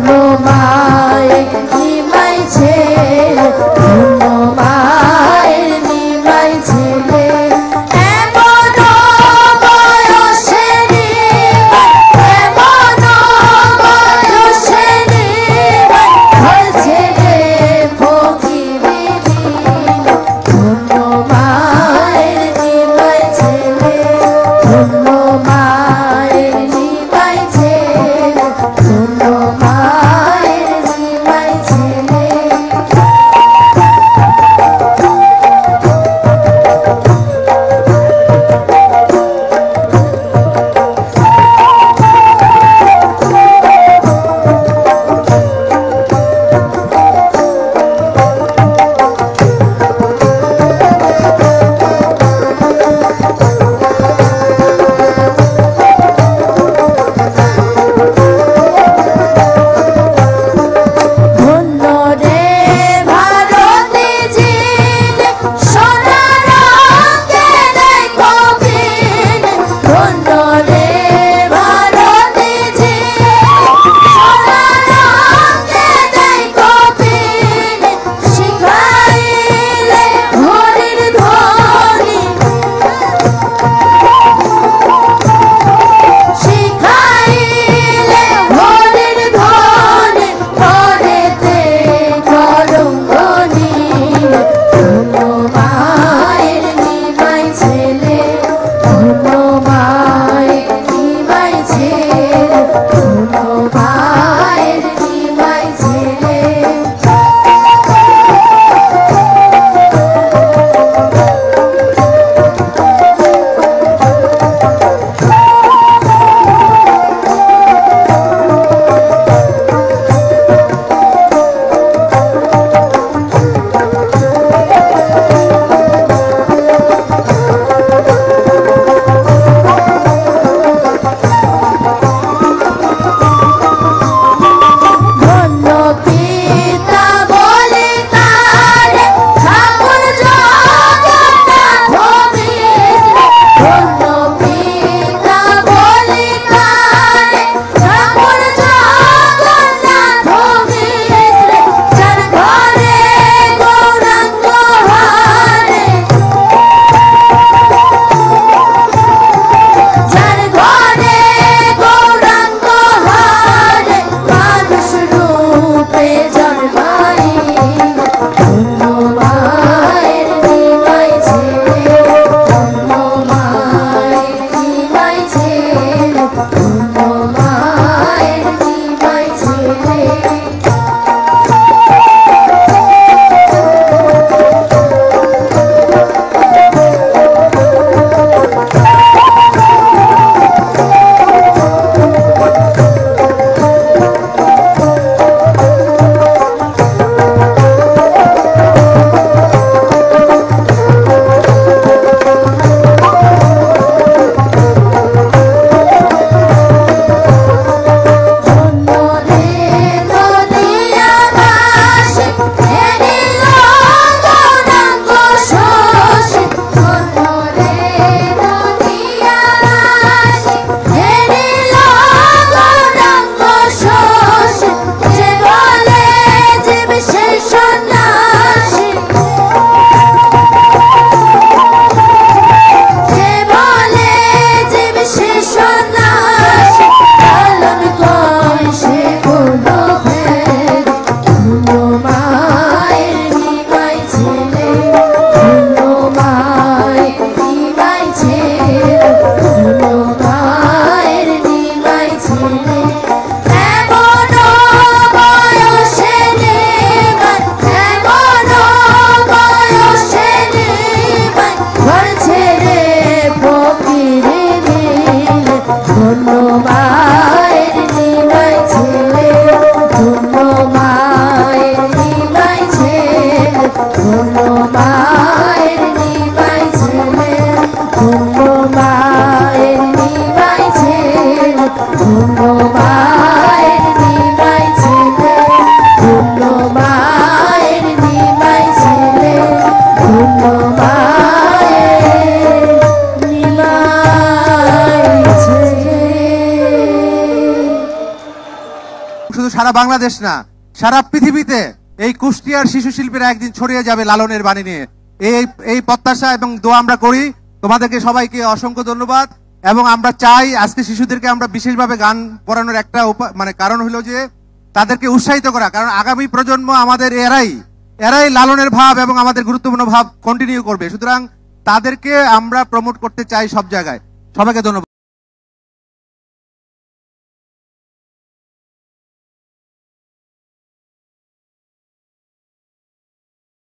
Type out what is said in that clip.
মায়ের সারা বাংলাদেশ না, সারা পৃথিবীতে এই কুষ্টিয়ার শিশু শিল্পীরা একদিন ছড়িয়ে যাবে লালনের বাণী নিয়ে। এই প্রত্যাশা এবং দোয়া আমরা করি। তোমাদেরকে সবাইকে অসংখ্য ধন্যবাদ। এবং আমরা চাই আজকে শিশুদেরকে আমরা বিশেষভাবে গান পড়ানোর একটা কারণ হলো যে তাদেরকে উৎসাহিত করা, কারণ আগামী প্রজন্ম আমাদের এরাই লালনের ভাব এবং আমাদের গুরুত্বপূর্ণ ভাব কন্টিনিউ করবে। সুতরাং তাদেরকে আমরা প্রমোট করতে চাই সব জায়গায়। সবাইকে ধন্যবাদ।